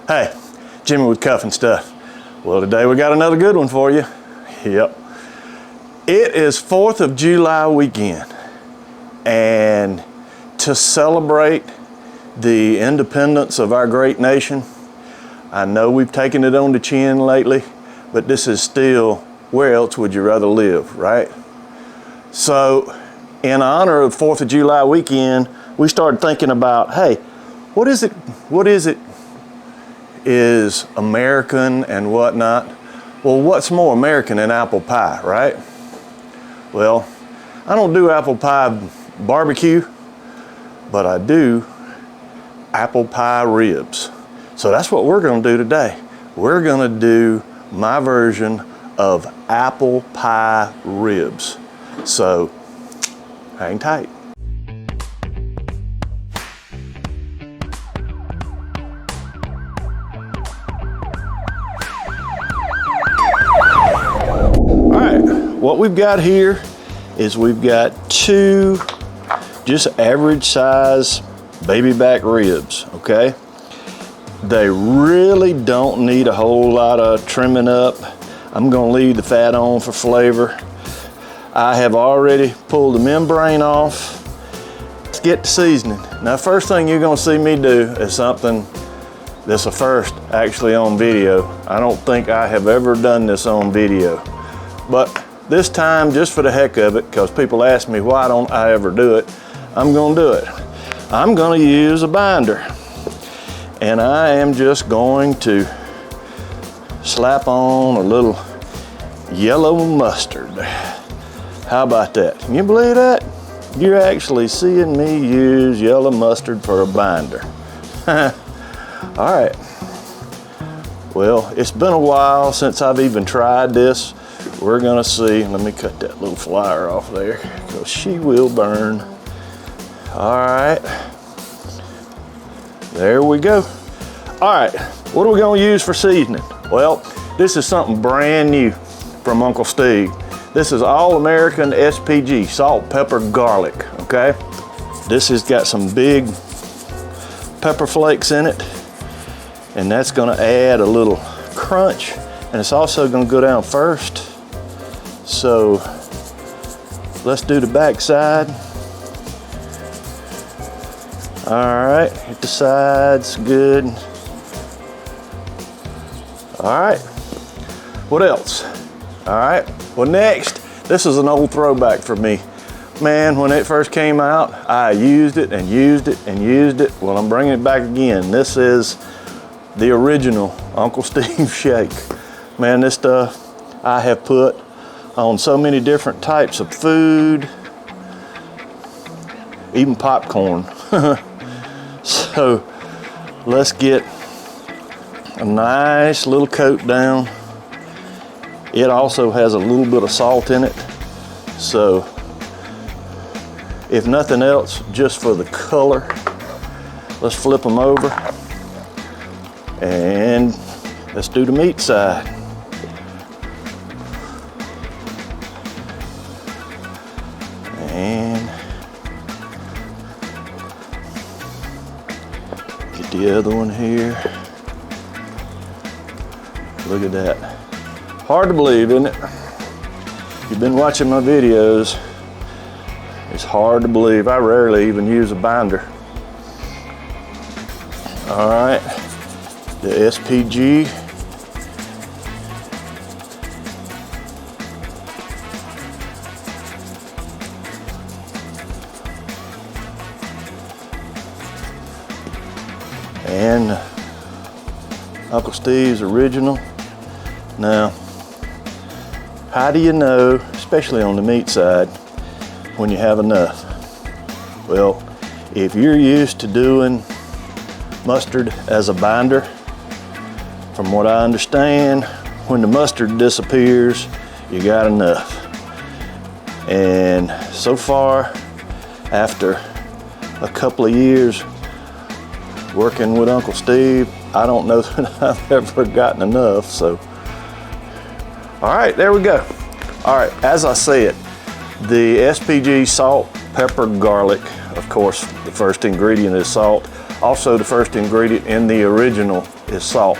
Hey, Jimmy with Cuff and Stuff. Well, today we got another good one for you. Yep. It is 4th of July weekend, and to celebrate the independence of our great nation, I know we've taken it on the chin lately, but this is still, where else would you rather live, right? So, in honor of 4th of July weekend, we started thinking about, hey, what is it is American and whatnot? Well, what's more American than apple pie, right? Well, I don't do apple pie barbecue, but I do apple pie ribs. So that's what we're gonna do today. We're gonna do my version of apple pie ribs. So, hang tight. What we've got here is we've got 2 just average size baby back ribs, okay? They really don't need a whole lot of trimming up. I'm gonna leave the fat on for flavor. I have already pulled the membrane off. Let's get to seasoning. Now, first thing you're gonna see me do is something that's a first actually on video. I don't think I have ever done this on video, but this time, just for the heck of it, because people ask me why don't I ever do it, I'm gonna do it. I'm gonna use a binder, and I am just going to slap on a little yellow mustard. How about that? Can you believe that? You're actually seeing me use yellow mustard for a binder. All right. Well, it's been a while since I've even tried this. We're gonna see. Let me cut that little flyer off there, because she will burn. All right, there we go. All right, what are we gonna use for seasoning? Well, this is something brand new from Uncle Steve. This is All American SPG, salt, pepper, garlic, okay? This has got some big pepper flakes in it, and that's gonna add a little crunch, and it's also gonna go down first. So let's do the back side. All right, hit the sides, good. All right, what else? All right, well next, this is an old throwback for me. Man, when it first came out, I used it and used it and used it. Well, I'm bringing it back again. This is the original Uncle Steve shake. Man, this stuff I have put on so many different types of food, even popcorn. So let's get a nice little coat down. It also has a little bit of salt in it. So if nothing else, just for the color, let's flip them over and let's do the meat side. And get the other one here. Look at that. Hard to believe, isn't it? You've been watching my videos. It's hard to believe. I rarely even use a binder. All right, the SPG. And Uncle Steve's original. Now, how do you know, especially on the meat side, when you have enough? Well, if you're used to doing mustard as a binder, from what I understand, when the mustard disappears, you got enough. And so far, after a couple of years working with Uncle Steve, I don't know that I've ever gotten enough, so. All right, there we go. All right, as I said, the SPG salt, pepper, garlic, of course, the first ingredient is salt. Also, the first ingredient in the original is salt.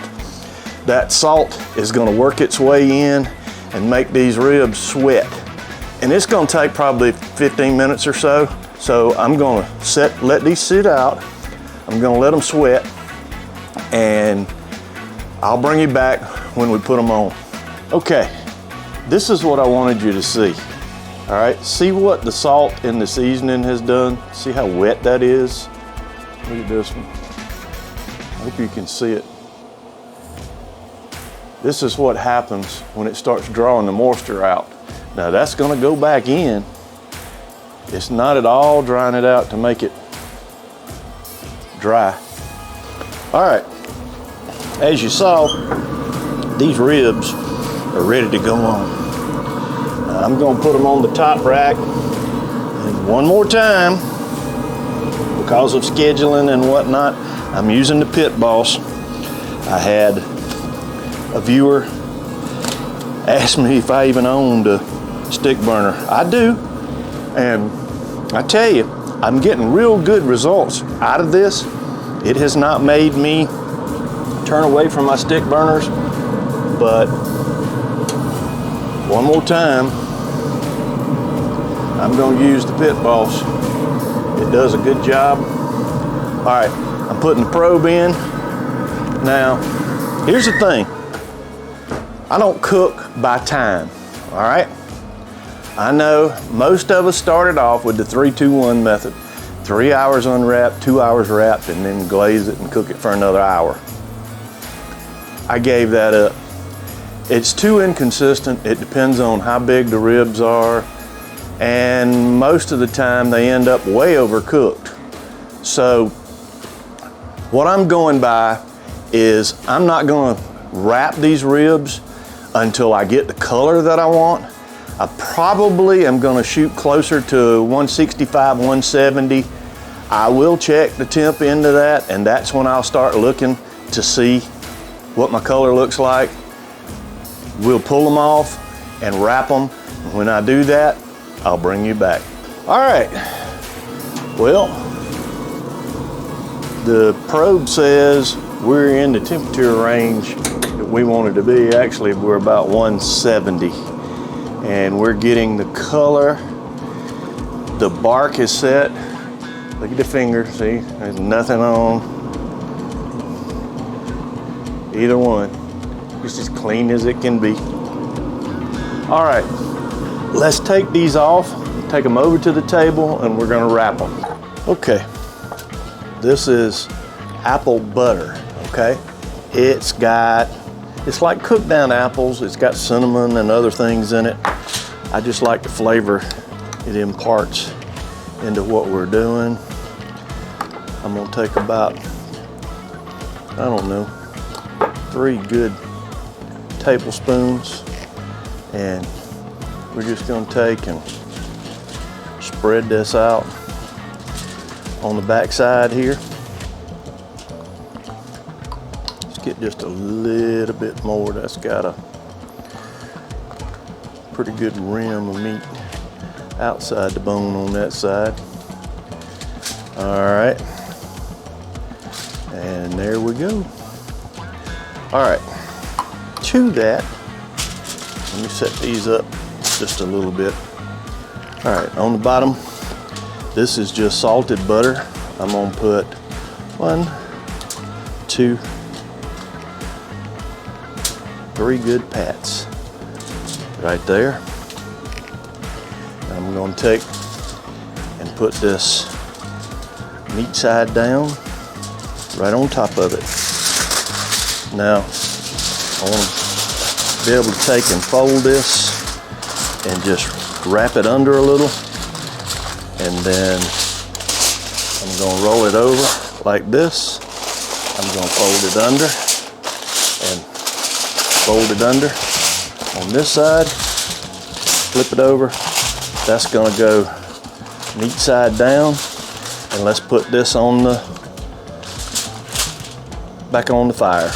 That salt is going to work its way in and make these ribs sweat. And it's going to take probably 15 minutes or so. So I'm going to let these sit out. I'm going to let them sweat, and I'll bring you back when we put them on. Okay, this is what I wanted you to see. All right, see what the salt and the seasoning has done? See how wet that is? Look at this one. I hope you can see it. This is what happens when it starts drawing the moisture out. Now that's gonna go back in. It's not at all drying it out to make it dry. All right, as you saw, these ribs are ready to go on. Now I'm gonna put them on the top rack. And one more time, because of scheduling and whatnot, I'm using the Pit Boss. I had a viewer asked me if I even owned a stick burner. I do, and I tell you, I'm getting real good results out of this. It has not made me turn away from my stick burners, but one more time, I'm going to use the Pit Boss. It does a good job. All right, I'm putting the probe in. Now, here's the thing. I don't cook by time, all right? I know most of us started off with the 3-2-1 method. 3 hours unwrapped, 2 hours wrapped, and then glaze it and cook it for another hour. I gave that up. It's too inconsistent. It depends on how big the ribs are, and most of the time they end up way overcooked. So what I'm going by is I'm not gonna wrap these ribs until I get the color that I want. I probably am gonna shoot closer to 165, 170. I will check the temp into that, and that's when I'll start looking to see what my color looks like. We'll pull them off and wrap them. When I do that, I'll bring you back. All right, well, the probe says we're in the temperature range that we wanted to be. Actually, we're about 170. And we're getting the color. The bark is set. Look at the finger, see? There's nothing on either one. It's as clean as it can be. All right, let's take these off, take them over to the table, and we're gonna wrap them. Okay, this is apple butter, okay? It's like cooked down apples. It's got cinnamon and other things in it. I just like the flavor it imparts into what we're doing. I'm gonna take about, I don't know, 3 good tablespoons, and we're just gonna take and spread this out on the back side here. Get just a little bit more. That's got a pretty good rim of meat outside the bone on that side. All right, and there we go. All right, to that, let me set these up just a little bit. All right, on the bottom, this is just salted butter. I'm gonna put 1, 2, 3 good pats right there. I'm going to take and put this meat side down right on top of it. Now I want to be able to take and fold this and just wrap it under a little, and then I'm going to roll it over like this. I'm going to fold it under and fold it under on this side, flip it over. That's gonna go meat side down, and let's put this on back on the fire.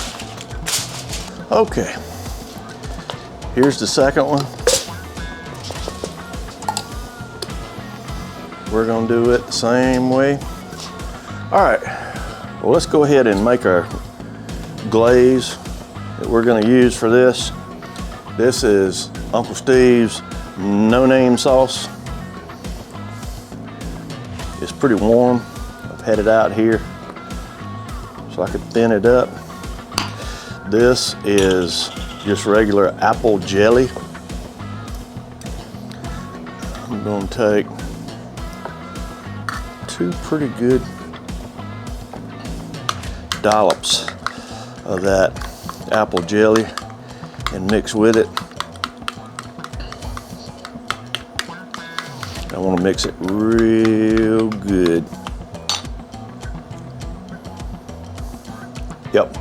Okay, here's the second one. We're gonna do it the same way. All right, Well, let's go ahead and make our glaze that we're going to use for this. This is Uncle Steve's no-name sauce. It's pretty warm. I've had it out here so I could thin it up. This is just regular apple jelly. I'm going to take 2 pretty good dollops of that apple jelly and mix with it. I want to mix it real good. Yep,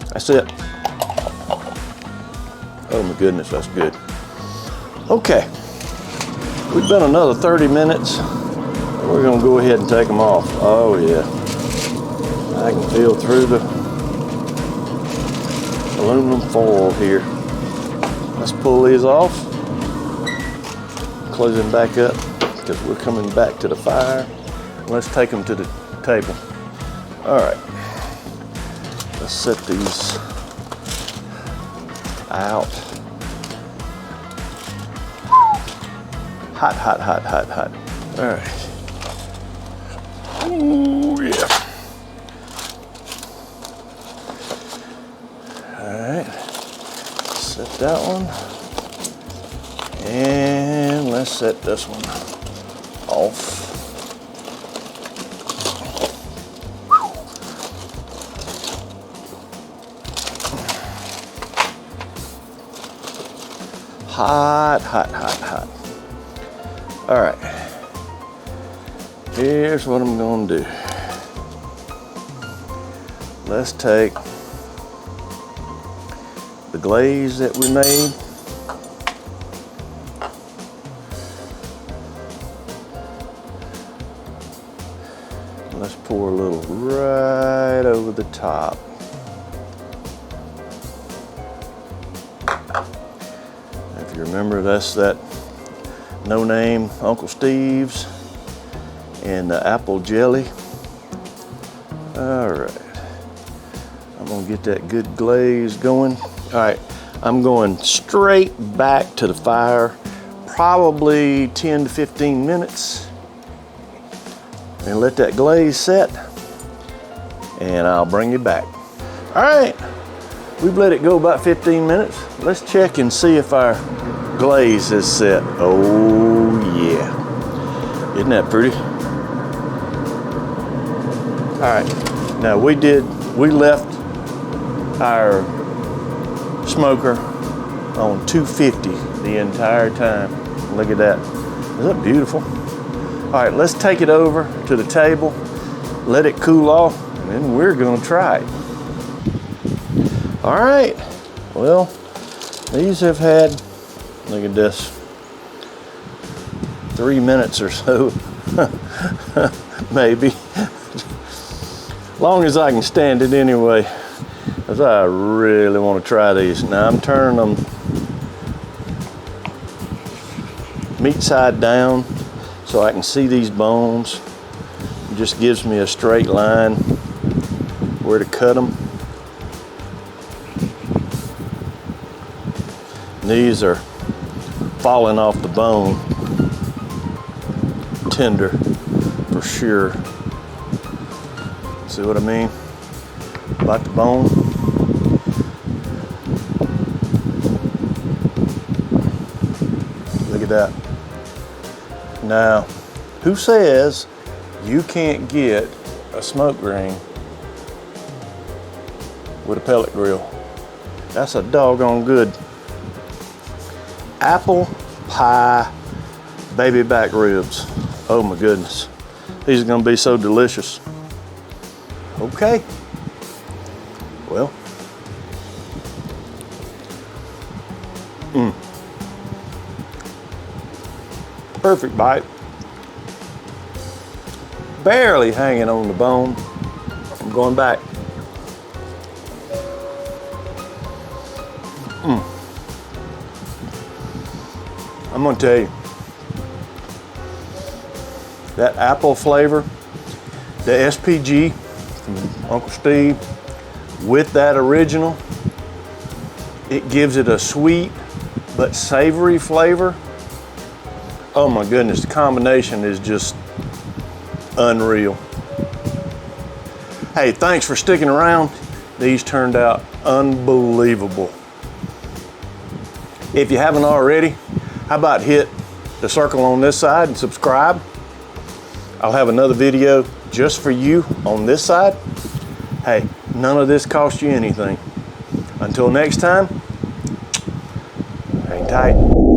that's it. Oh my goodness, that's good. Okay, we've been another 30 minutes. We're gonna go ahead and take them off. Oh yeah, I can feel through the aluminum foil here. Let's pull these off. Close them back up because we're coming back to the fire. Let's take them to the table. All right, let's set these out. Hot, hot, hot, hot, hot. All right. Ooh, yeah. All right, set that one. And let's set this one off. Hot, hot, hot, hot. All right. Here's what I'm going to do. Let's take the glaze that we made. Let's pour a little right over the top. If you remember, that's that no-name Uncle Steve's and the apple jelly. All right, I'm gonna get that good glaze going. All right, I'm going straight back to the fire, probably 10 to 15 minutes, and let that glaze set, and I'll bring you back. All right, we've let it go about 15 minutes. Let's check and see if our glaze is set. Oh yeah, isn't that pretty? All right, now we left our smoker on 250 the entire time. Look at that, isn't that beautiful? All right, let's take it over to the table, let it cool off, and then we're gonna try it. All right, well, these have had, look at this, 3 minutes or so, maybe. Long as I can stand it anyway, because I really want to try these. Now I'm turning them meat side down so I can see these bones. It just gives me a straight line where to cut them. These are falling off the bone, tender for sure. See what I mean about the bone? Look at that. Now, who says you can't get a smoke ring with a pellet grill? That's a doggone good apple pie baby back ribs. Oh my goodness. These are gonna be so delicious. Okay. Well. Perfect bite. Barely hanging on the bone. I'm going back. I'm gonna tell you, that apple flavor, the SPG from Uncle Steve with that original. It gives it a sweet but savory flavor. Oh my goodness, the combination is just unreal. Hey, thanks for sticking around. These turned out unbelievable. If you haven't already, how about hit the circle on this side and subscribe? I'll have another video just for you on this side. Hey, none of this costs you anything. Until next time, hang tight.